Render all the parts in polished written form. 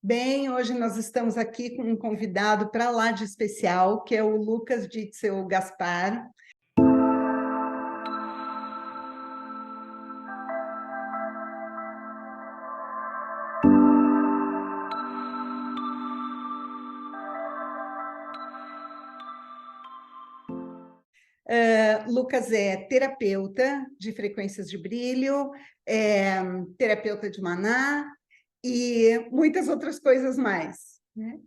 Bem, hoje nós estamos aqui com um convidado para lá de especial, que é o Lucas Ditzel Gaspar. Lucas é terapeuta de frequências de brilho, é terapeuta de Maná e muitas outras coisas mais, né?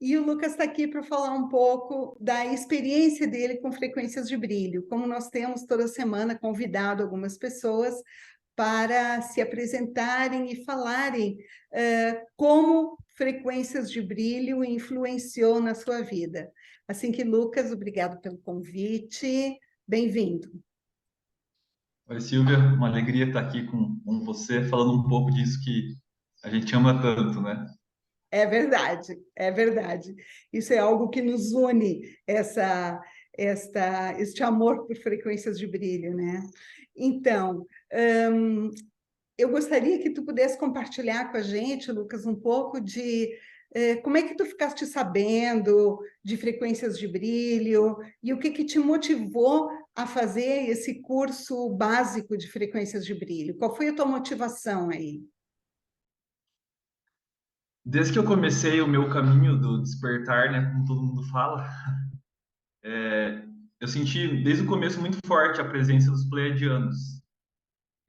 E o Lucas está aqui para falar um pouco da experiência dele com frequências de brilho. Como nós temos toda semana convidado algumas pessoas para se apresentarem e falarem como frequências de brilho influenciou na sua vida. Assim que, Lucas, obrigado pelo convite, bem-vindo. Oi, Silvia, uma alegria estar aqui com você, falando um pouco disso que a gente ama tanto, né? É verdade, é verdade. Isso é algo que nos une, este amor por frequências de brilho, né? Então, eu gostaria que tu pudesse compartilhar com a gente, Lucas, um pouco de como é que tu ficaste sabendo de frequências de brilho e o que que te motivou a fazer esse curso básico de frequências de brilho? Qual foi a tua motivação aí? Desde que eu comecei o meu caminho do despertar, né, como todo mundo fala, eu senti desde o começo muito forte a presença dos pleiadianos.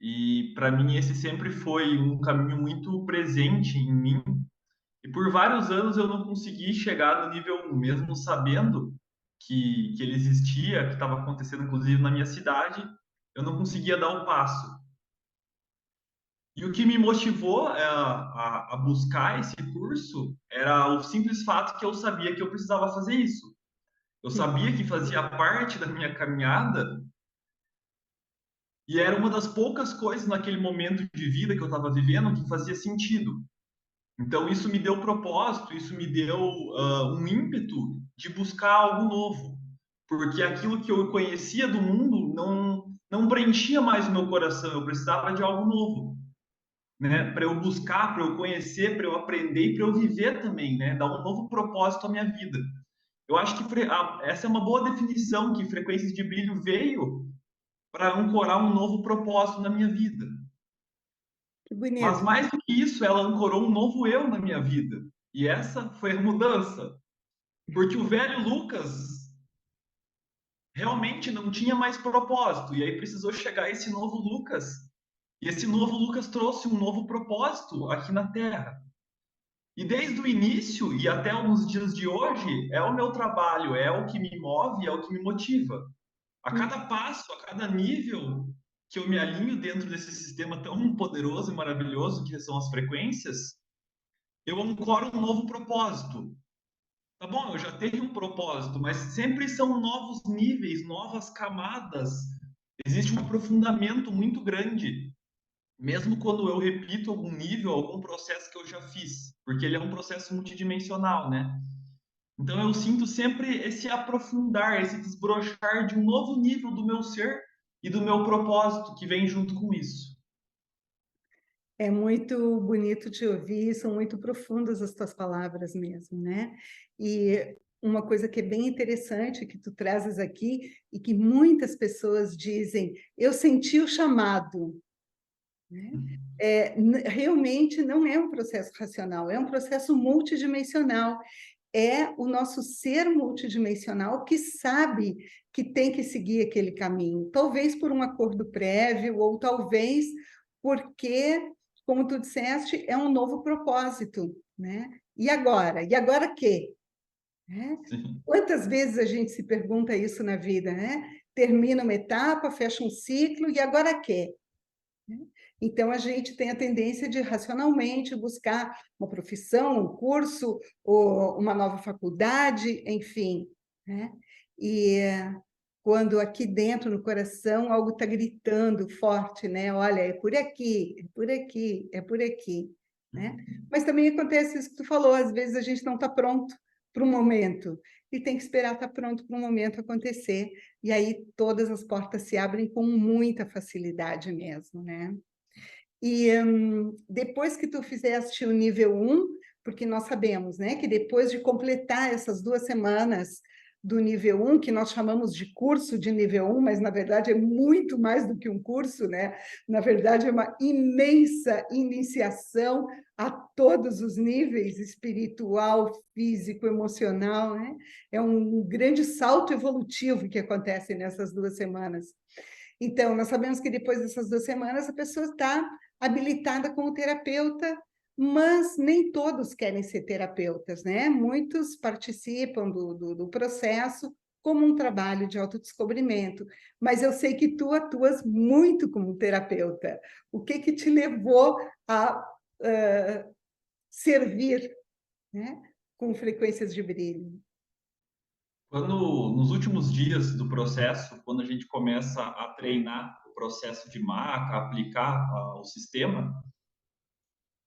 E para mim esse sempre foi um caminho muito presente em mim. E por vários anos eu não consegui chegar no nível 1, mesmo sabendo que ele existia, que estava acontecendo inclusive na minha cidade, eu não conseguia dar o passo. E o que me motivou a buscar esse curso era o simples fato que eu sabia que eu precisava fazer isso. Eu sabia que fazia parte da minha caminhada e era uma das poucas coisas naquele momento de vida que eu estava vivendo que fazia sentido. Então, isso me deu propósito, isso me deu um ímpeto de buscar algo novo. Porque aquilo que eu conhecia do mundo não preenchia mais o meu coração, eu precisava de algo novo, né? Para eu buscar, para eu conhecer, para eu aprender e para eu viver também, né? Dar um novo propósito à minha vida. Eu acho que essa é uma boa definição que Frequências de Brilho veio para ancorar um novo propósito na minha vida. Que Mas bonito. mais do que isso, ela ancorou um novo eu na minha vida. E essa foi a mudança. Porque o velho Lucas realmente não tinha mais propósito. E aí precisou chegar esse novo Lucas. E esse novo Lucas trouxe um novo propósito aqui na Terra. E desde o início e até alguns dias de hoje, é o meu trabalho, é o que me move, é o que me motiva. A cada passo, a cada nível que eu me alinho dentro desse sistema tão poderoso e maravilhoso que são as frequências, eu ancoro um novo propósito. Tá bom, eu já tenho um propósito, mas sempre são novos níveis, novas camadas. Existe um aprofundamento muito grande, mesmo quando eu repito algum nível, algum processo que eu já fiz, porque ele é um processo multidimensional, né? Então eu sinto sempre esse aprofundar, esse desbrochar de um novo nível do meu ser e do meu propósito que vem junto com isso. É muito bonito te ouvir, são muito profundas as tuas palavras mesmo, né? E uma coisa que é bem interessante que tu trazes aqui e que muitas pessoas dizem, eu senti o chamado, né? Realmente não é um processo racional, é um processo multidimensional. É o nosso ser multidimensional que sabe que tem que seguir aquele caminho, talvez por um acordo prévio, ou talvez porque, como tu disseste, é um novo propósito, né? E agora? E agora quê? Né? Sim. Quantas vezes a gente se pergunta isso na vida, né? Termina uma etapa, fecha um ciclo, e agora quê? Então, a gente tem a tendência de racionalmente buscar uma profissão, um curso, ou uma nova faculdade, enfim, né? E quando aqui dentro, no coração, algo está gritando forte, né? Olha, é por aqui, é por aqui, é por aqui, né? Mas também acontece isso que tu falou, às vezes a gente não está pronto para o momento, e tem que esperar estar pronto para o momento acontecer, e aí todas as portas se abrem com muita facilidade mesmo, né? E depois que tu fizeste o nível 1, porque nós sabemos, né, que depois de completar essas 2 semanas do nível 1, que nós chamamos de curso de nível 1, mas na verdade é muito mais do que um curso, né? Na verdade é uma imensa iniciação a todos os níveis, espiritual, físico, emocional, né? É um grande salto evolutivo que acontece nessas 2 semanas. Então, nós sabemos que depois dessas 2 semanas a pessoa está habilitada como terapeuta, mas nem todos querem ser terapeutas, né? Muitos participam do processo como um trabalho de autodescobrimento, mas eu sei que tu atuas muito como terapeuta. O que te levou a servir, né, com frequências de brilho? Quando, nos últimos dias do processo, quando a gente começa a treinar o processo de maca, aplicar o sistema,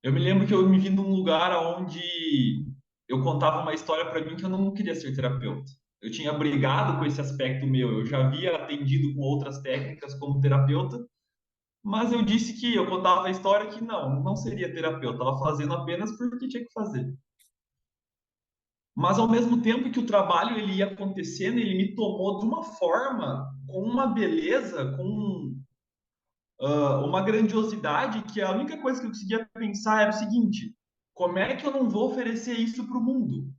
eu me lembro que eu me vi num lugar onde eu contava uma história para mim que eu não queria ser terapeuta. Eu tinha brigado com esse aspecto meu, eu já havia atendido com outras técnicas como terapeuta, mas eu disse que eu contava a história que não seria terapeuta, estava fazendo apenas porque tinha que fazer. Mas ao mesmo tempo que o trabalho ele ia acontecendo, ele me tomou de uma forma, com uma beleza, com uma grandiosidade, que a única coisa que eu conseguia pensar era o seguinte: como é que eu não vou oferecer isso para o mundo?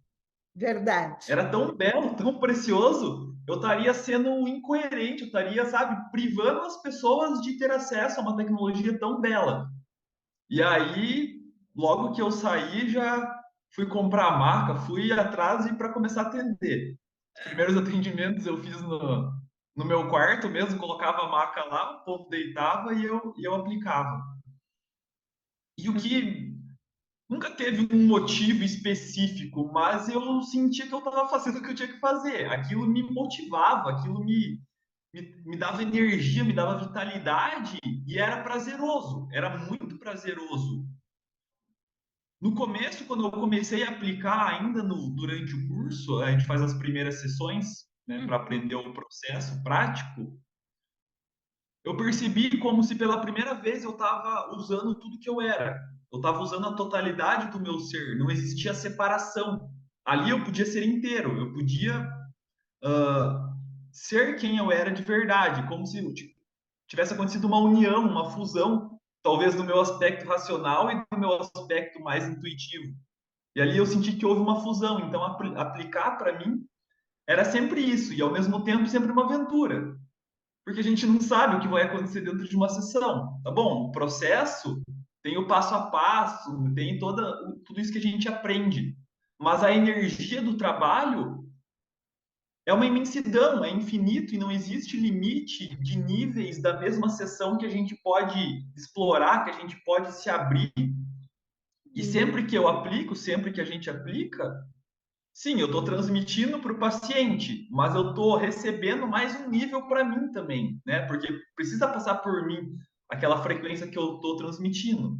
Verdade. Era tão belo, tão precioso, eu estaria sendo incoerente, eu estaria, sabe, privando as pessoas de ter acesso a uma tecnologia tão bela. E aí, logo que eu saí, já fui comprar a marca, fui atrás e para começar a atender. Os primeiros atendimentos eu fiz no meu quarto mesmo, colocava a maca lá, o povo deitava e eu aplicava. E o que nunca teve um motivo específico, mas eu sentia que eu estava fazendo o que eu tinha que fazer. Aquilo me motivava, aquilo me dava energia, me dava vitalidade e era prazeroso, era muito prazeroso. No começo, quando eu comecei a aplicar ainda durante o curso, a gente faz as primeiras sessões, né, para aprender o processo prático. Eu percebi como se pela primeira vez eu estava usando tudo que eu era. Eu estava usando a totalidade do meu ser. Não existia separação. Ali eu podia ser inteiro. Eu podia ser quem eu era de verdade, como se tivesse acontecido uma união, uma fusão, talvez do meu aspecto racional e do meu aspecto mais intuitivo. E ali eu senti que houve uma fusão. Então, aplicar para mim era sempre isso, e ao mesmo tempo sempre uma aventura. Porque a gente não sabe o que vai acontecer dentro de uma sessão, tá bom? O processo tem o passo a passo, tem tudo isso que a gente aprende. Mas a energia do trabalho é uma imensidão, é infinito e não existe limite de níveis da mesma sessão que a gente pode explorar, que a gente pode se abrir. E sempre que eu aplico, sempre que a gente aplica, sim, eu estou transmitindo para o paciente, mas eu estou recebendo mais um nível para mim também, né? Porque precisa passar por mim aquela frequência que eu estou transmitindo.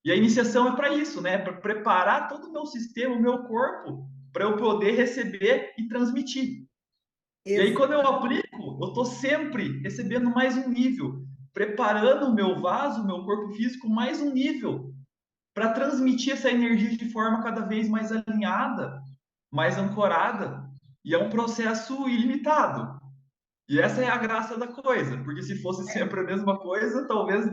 E a iniciação é para isso, né? Para preparar todo o meu sistema, o meu corpo, para eu poder receber e transmitir. E aí, Ex quando eu aplico, eu estou sempre recebendo mais um nível, preparando o meu vaso, o meu corpo físico, mais um nível, para transmitir essa energia de forma cada vez mais alinhada, mais ancorada, e é um processo ilimitado. E essa é a graça da coisa, porque se fosse sempre a mesma coisa, talvez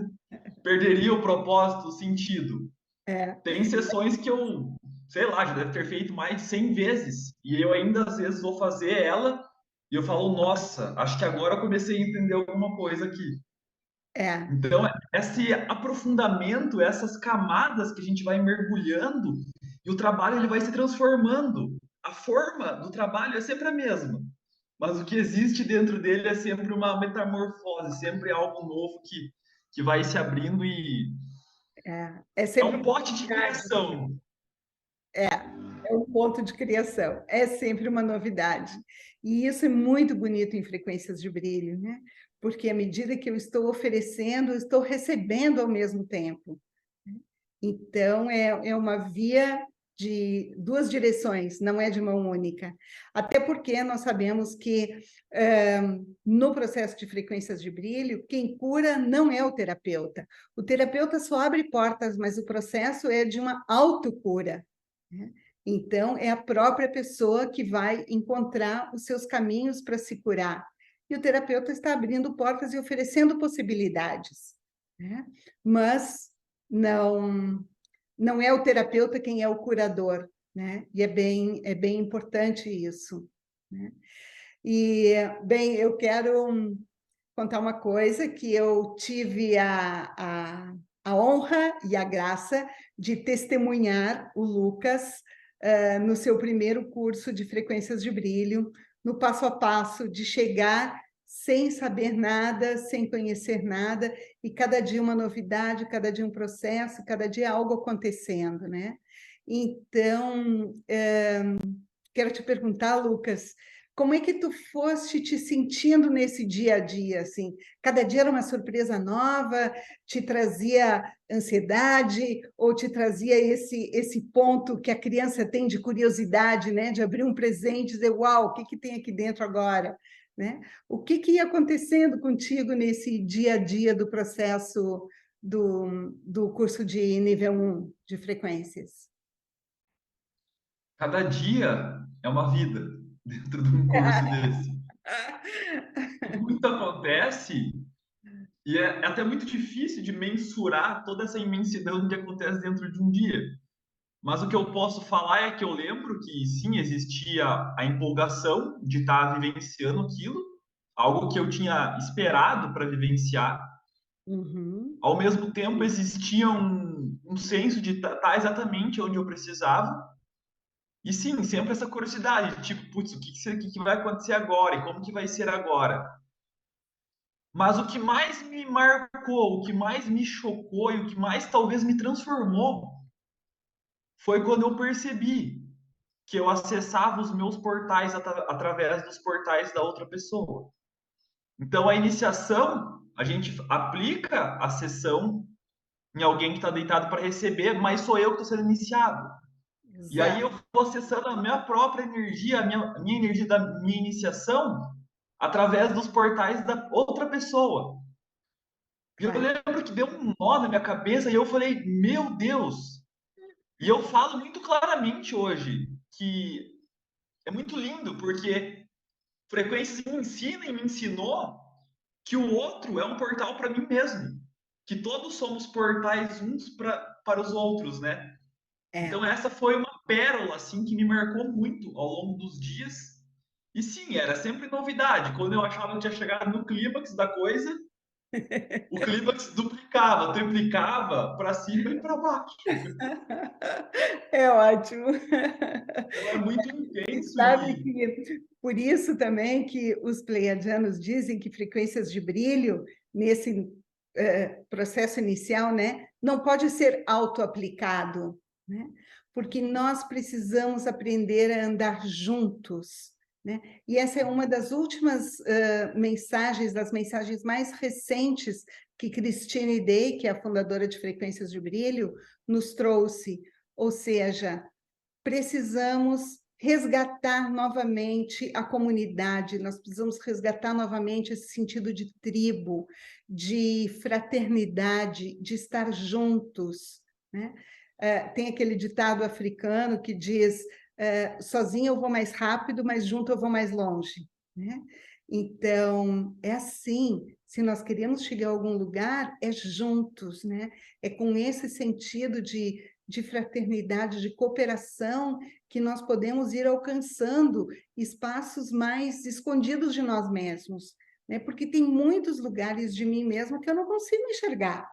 perderia o propósito, o sentido. é, Tem sessões que eu, sei lá, já deve ter feito mais de 100 vezes, e eu ainda às vezes vou fazer ela e eu falo, nossa, acho que agora eu comecei a entender alguma coisa aqui. é. Então, esse aprofundamento, essas camadas que a gente vai mergulhando e o trabalho ele vai se transformando. A forma do trabalho é sempre a mesma, mas o que existe dentro dele é sempre uma metamorfose, sempre algo novo que vai se abrindo e É é sempre um pote de novidade. criação. É, é um ponto de criação. É sempre uma novidade. E isso é muito bonito em frequências de brilho, né? Porque à medida que eu estou oferecendo, eu estou recebendo ao mesmo tempo. Então, é uma via de 2 direções, não é de mão única. Até porque nós sabemos que no processo de frequências de brilho, quem cura não é o terapeuta. O terapeuta só abre portas, mas o processo é de uma autocura. né? Então, é a própria pessoa que vai encontrar os seus caminhos para se curar. E o terapeuta está abrindo portas e oferecendo possibilidades, né? Mas não, não é o terapeuta quem é o curador, né? E é bem importante isso, né? E, bem, eu quero contar uma coisa que eu tive a honra e a graça de testemunhar o Lucas no seu primeiro curso de frequências de brilho, no passo a passo de chegar sem saber nada, sem conhecer nada, e cada dia uma novidade, cada dia um processo, cada dia algo acontecendo, né? Então, quero te perguntar, Lucas, como é que tu foste te sentindo nesse dia a dia, assim? Cada dia era uma surpresa nova, te trazia ansiedade ou te trazia esse ponto que a criança tem de curiosidade, né? De abrir um presente e dizer, uau, o que que tem aqui dentro agora? Né? O que que ia acontecendo contigo nesse dia a dia do processo do curso de nível 1 de frequências? Cada dia é uma vida dentro de um curso desse. Muito acontece e é até muito difícil de mensurar toda essa imensidão que acontece dentro de um dia. Mas o que eu posso falar é que eu lembro que sim, existia a empolgação de estar vivenciando aquilo, algo que eu tinha esperado para vivenciar. Uhum. Ao mesmo tempo, existia um senso de estar exatamente onde eu precisava. E sim, sempre essa curiosidade, tipo, putz, o que vai acontecer agora e como que vai ser agora? Mas o que mais me marcou, o que mais me chocou e o que mais talvez me transformou foi quando eu percebi que eu acessava os meus portais através dos portais da outra pessoa. Então, a iniciação, a gente aplica a sessão em alguém que está deitado para receber, mas sou eu que estou sendo iniciado. E aí eu Exato. vou acessando a minha própria energia, a minha energia da minha iniciação, através dos portais da outra pessoa. E eu Claro. lembro que deu um nó na minha cabeça e eu falei, meu Deus! E eu falo muito claramente hoje que é muito lindo, porque Frequências me ensina e me ensinou que o outro é um portal para mim mesmo. Que todos somos portais uns para os outros, né? Então É. essa foi uma pérola assim que me marcou muito ao longo dos dias. E sim, era sempre novidade. Quando eu achava que tinha chegado no clímax da coisa, o clímax duplicava, triplicava para cima e para baixo. É ótimo. Então é muito intenso Sabe e que por isso também que os pleiadianos dizem que frequências de brilho, nesse processo inicial, né, não pode ser auto-aplicado, né? Porque nós precisamos aprender a andar juntos, né? E essa é uma das últimas mensagens, das mensagens mais recentes que Christine Day, que é a fundadora de Frequências de Brilho, nos trouxe, ou seja, precisamos resgatar novamente a comunidade, nós precisamos resgatar novamente esse sentido de tribo, de fraternidade, de estar juntos, né? Tem aquele ditado africano que diz: sozinho eu vou mais rápido, mas junto eu vou mais longe, né? Então, é assim, se nós queremos chegar a algum lugar, é juntos, né? É com esse sentido de fraternidade, de cooperação, que nós podemos ir alcançando espaços mais escondidos de nós mesmos, né? Porque tem muitos lugares de mim mesma que eu não consigo enxergar,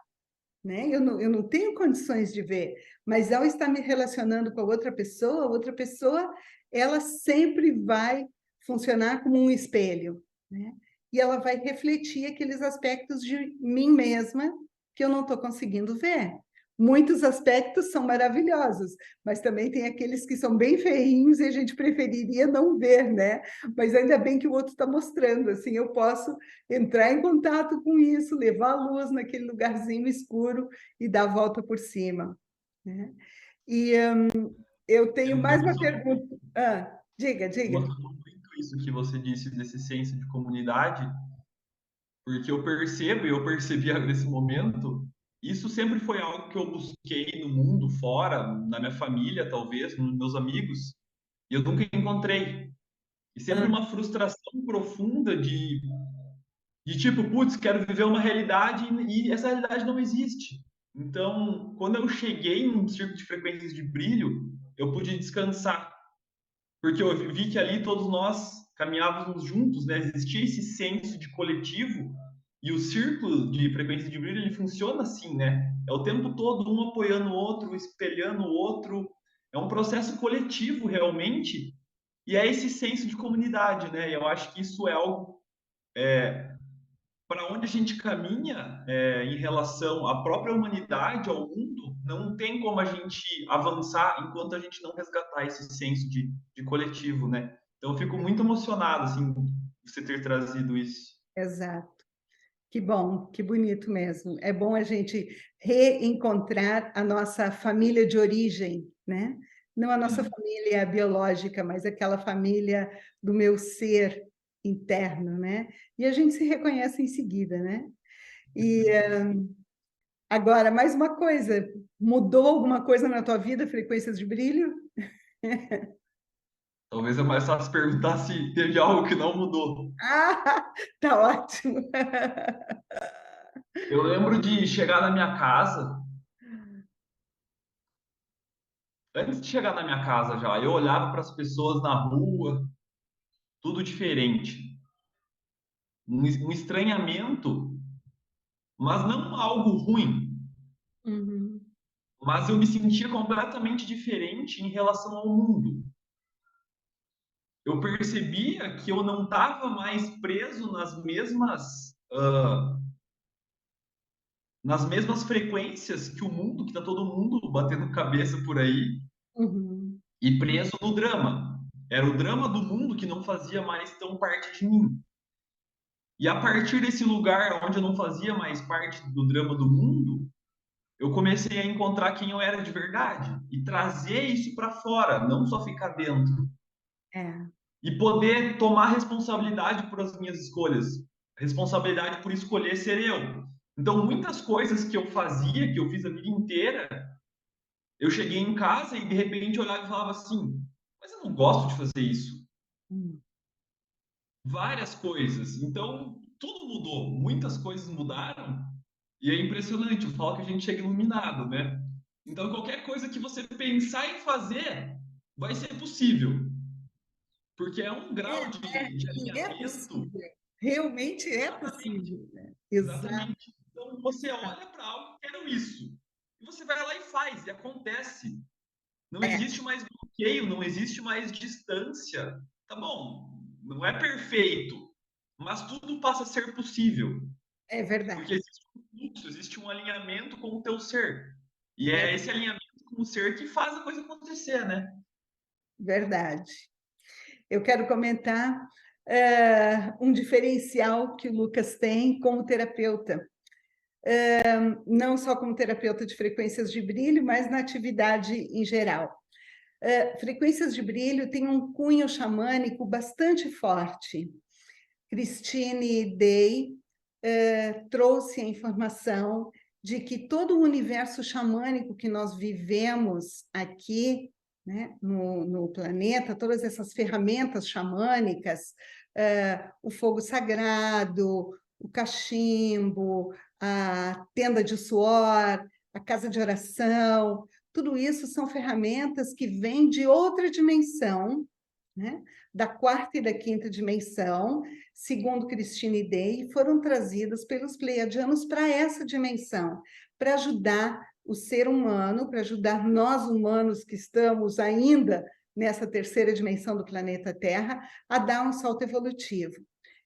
né? Eu não tenho condições de ver, mas ao estar me relacionando com a outra pessoa, ela sempre vai funcionar como um espelho, né? E ela vai refletir aqueles aspectos de mim mesma que eu não estou conseguindo ver. Muitos aspectos são maravilhosos, mas também tem aqueles que são bem feinhos e a gente preferiria não ver, né? Mas ainda bem que o outro está mostrando, assim, eu posso entrar em contato com isso, levar a luz naquele lugarzinho escuro e dar a volta por cima, né? E eu tenho mais uma pergunta. Diga, diga. emocionou muito isso que você disse desse senso de comunidade, porque eu percebo e eu percebi nesse momento isso sempre foi algo que eu busquei no mundo, fora, na minha família, talvez, nos meus amigos, e eu nunca encontrei. E sempre Ah, uma frustração profunda de tipo, putz, quero viver uma realidade e essa realidade não existe. Então, quando eu cheguei num círculo de frequências de brilho, eu pude descansar, porque eu vi que ali todos nós caminhávamos juntos, né? Existia esse senso de coletivo e o círculo de frequências de brilho ele funciona assim, né? É o tempo todo um apoiando o outro, espelhando o outro. É um processo coletivo realmente e é esse senso de comunidade, né? E eu acho que isso é algo para onde a gente caminha em relação à própria humanidade, ao mundo, não tem como a gente avançar enquanto a gente não resgatar esse senso de coletivo, né? Então, eu fico muito emocionado, assim, de você ter trazido isso. exato. Que bom, que bonito mesmo. É bom a gente reencontrar a nossa família de origem, né? Não a nossa Sim. família biológica, mas aquela família do meu ser interno, né? E a gente se reconhece em seguida, né? E agora, mais uma coisa, mudou alguma coisa na tua vida, frequências de brilho? Talvez é mais fácil perguntar se teve algo que não mudou. Ah, tá ótimo. Eu lembro de chegar na minha casa, antes de chegar na minha casa já, eu olhava para as pessoas na rua, tudo diferente. Um estranhamento, mas não algo ruim. Uhum, Mas eu me sentia completamente diferente em relação ao mundo. Eu percebia que eu não estava mais preso nas mesmas frequências que o mundo, que está todo mundo batendo cabeça por aí, uhum, e preso no drama. Era o drama do mundo que não fazia mais tão parte de mim. E a partir desse lugar onde eu não fazia mais parte do drama do mundo, eu comecei a encontrar quem eu era de verdade e trazer isso para fora, não só ficar dentro. é, E poder tomar responsabilidade por as minhas escolhas, responsabilidade por escolher ser eu. Então, muitas coisas que eu fazia, que eu fiz a vida inteira, eu cheguei em casa e de repente olhava e falava assim: mas eu não gosto de fazer isso. hum, Várias coisas. Então, tudo mudou, muitas coisas mudaram e é impressionante. Eu falo que a gente chega iluminado, né? Então, qualquer coisa que você pensar em fazer vai ser possível, porque é um grau de e é alinhamento. possível, realmente é Exatamente, possível, né? Exato, exatamente. Então você olha para algo, quero isso. E você vai lá e faz, e acontece. Não é, existe mais bloqueio, não existe mais distância. Tá bom, não é perfeito, mas tudo passa a ser possível. é Porque verdade, existe um fluxo, existe um alinhamento com o teu ser. E é é esse alinhamento com o ser que faz a coisa acontecer, né? verdade. Eu quero comentar um diferencial que o Lucas tem como terapeuta, não só como terapeuta de frequências de brilho, mas na atividade em geral. Frequências de brilho têm um cunho xamânico bastante forte. Christine Day trouxe a informação de que todo o universo xamânico que nós vivemos aqui, né, no planeta, todas essas ferramentas xamânicas, o fogo sagrado, o cachimbo, a tenda de suor, a casa de oração, tudo isso são ferramentas que vêm de outra dimensão, né? Da quarta e da quinta dimensão, segundo Christine Day, foram trazidas pelos pleiadianos para essa dimensão, para ajudar o ser humano, para ajudar nós humanos que estamos ainda nessa terceira dimensão do planeta Terra, a dar um salto evolutivo.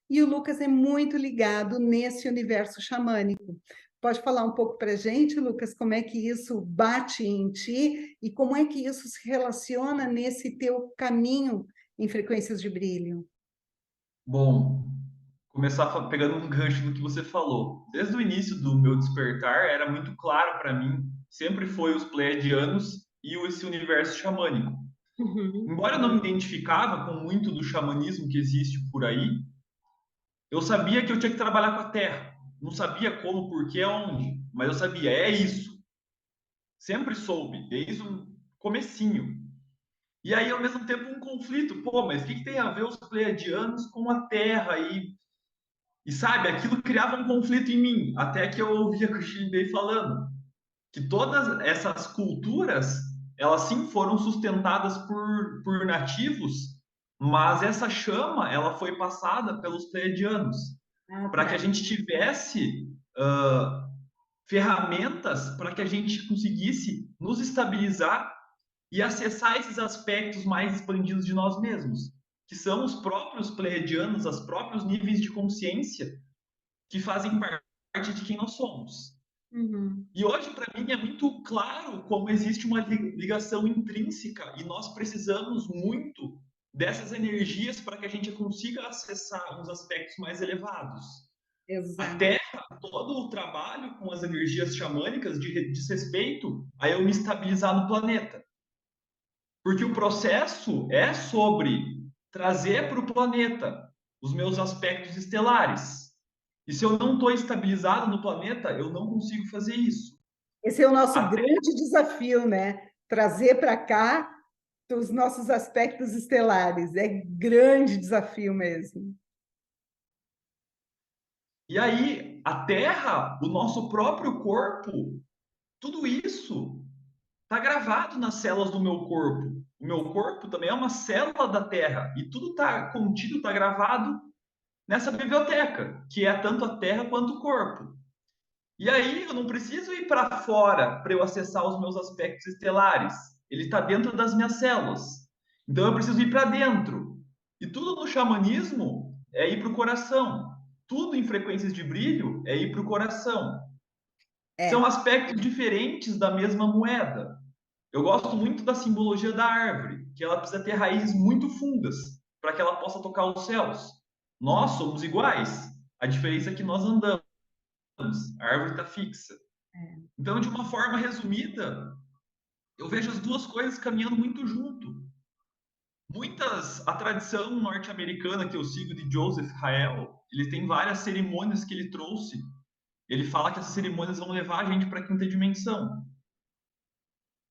E o Lucas é muito ligado nesse universo xamânico. Pode falar um pouco para a gente, Lucas, como é que isso bate em ti e como é que isso se relaciona nesse teu caminho em frequências de brilho? Bom, começar pegando um gancho no que você falou. Desde o início do meu despertar, era muito claro para mim, sempre foi os pleiadianos e esse universo xamânico. Uhum, Embora eu não me identificava com muito do xamanismo que existe por aí, eu sabia que eu tinha que trabalhar com a terra. Não sabia como, por quê, aonde, mas eu sabia, é isso. Sempre soube, desde o comecinho. E aí, ao mesmo tempo, um conflito. Pô, mas o que tem a ver os pleiadianos com a Terra? E sabe, aquilo criava um conflito em mim, até que eu ouvia a Christine Day falando que todas essas culturas, elas sim foram sustentadas por nativos, mas essa chama, ela foi passada pelos pleiadianos, Ah, para que a tá. gente tivesse ferramentas para que a gente conseguisse nos estabilizar e acessar esses aspectos mais expandidos de nós mesmos, que são os próprios pleiadianos, os próprios níveis de consciência que fazem parte de quem nós somos. Uhum. E hoje, para mim, é muito claro como existe uma ligação intrínseca e nós precisamos muito dessas energias para que a gente consiga acessar uns aspectos mais elevados. A Exato. Terra, todo o trabalho com as energias xamânicas diz respeito a eu me estabilizar no planeta. Porque o processo é sobre trazer para o planeta os meus aspectos estelares. E se eu não estou estabilizado no planeta, eu não consigo fazer isso. Esse é o nosso Até, grande desafio, né? Trazer para cá os nossos aspectos estelares. É grande desafio mesmo. e aí, a Terra, o nosso próprio corpo, tudo isso está gravado nas células do meu corpo. O meu corpo também é uma célula da Terra. E tudo está contido, está gravado nessa biblioteca, que é tanto a Terra quanto o corpo. E aí eu não preciso ir para fora para eu acessar os meus aspectos estelares. Ele está dentro das minhas células. Então eu preciso ir para dentro. E tudo no xamanismo é ir para o coração. Tudo em frequências de brilho é ir para o coração. São É, aspectos diferentes da mesma moeda. Eu gosto muito da simbologia da árvore, que ela precisa ter raízes muito fundas para que ela possa tocar os céus. Nós somos iguais. A diferença é que nós andamos. A árvore está fixa. é. Então, de uma forma resumida, eu vejo as duas coisas caminhando muito junto. A tradição norte-americana que eu sigo de Joseph Rael, ele tem várias cerimônias que ele trouxe. Ele fala que essas cerimônias vão levar a gente para a quinta dimensão.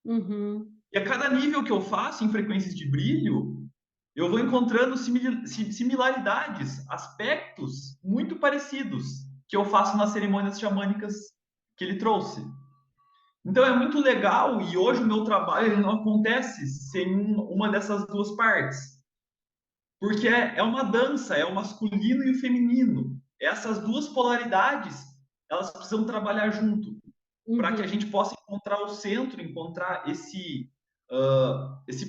Uhum. E a cada nível que eu faço em frequências de brilho, eu vou encontrando similaridades, aspectos muito parecidos que eu faço nas cerimônias xamânicas que ele trouxe. Então é muito legal e hoje o meu trabalho ele não acontece sem uma dessas duas partes, porque é uma dança, é o masculino e o feminino. Essas duas polaridades, elas precisam trabalhar junto para que a Uhum. gente possa encontrar o centro, encontrar esse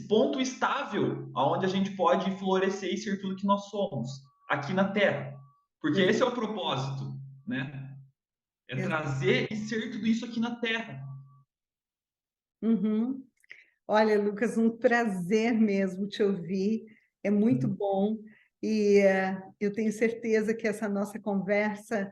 ponto estável aonde a gente pode florescer e ser tudo que nós somos aqui na Terra, porque esse é o propósito, né? É Ex- trazer e ser tudo isso aqui na Terra. Uhum. Olha, Lucas, um prazer mesmo te ouvir, é muito bom e eu tenho certeza que essa nossa conversa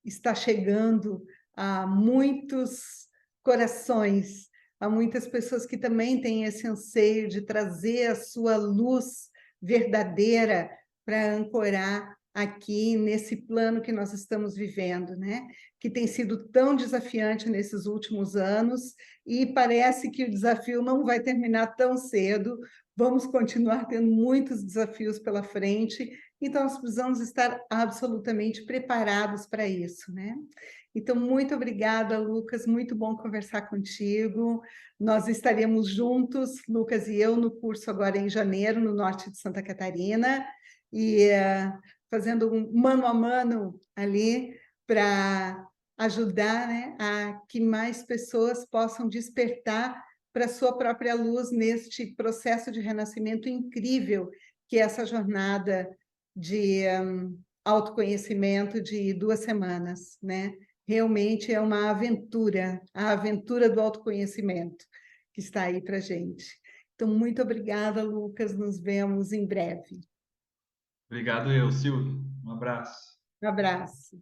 está chegando a muitos corações, a muitas pessoas que também têm esse anseio de trazer a sua luz verdadeira para ancorar aqui nesse plano que nós estamos vivendo, né? Que tem sido tão desafiante nesses últimos anos e parece que o desafio não vai terminar tão cedo. Vamos continuar tendo muitos desafios pela frente, então nós precisamos estar absolutamente preparados para isso, né? Então, muito obrigada, Lucas, muito bom conversar contigo. Nós estaremos juntos, Lucas e eu, no curso agora em janeiro, no norte de Santa Catarina, e fazendo um mano a mano ali para ajudar, né, a que mais pessoas possam despertar para a sua própria luz neste processo de renascimento incrível que é essa jornada de autoconhecimento de 2 semanas, né? Realmente é uma aventura, a aventura do autoconhecimento que está aí para a gente. Então, muito obrigada, Lucas. Nos vemos em breve. Obrigado eu, Silvio. Um abraço. Um abraço.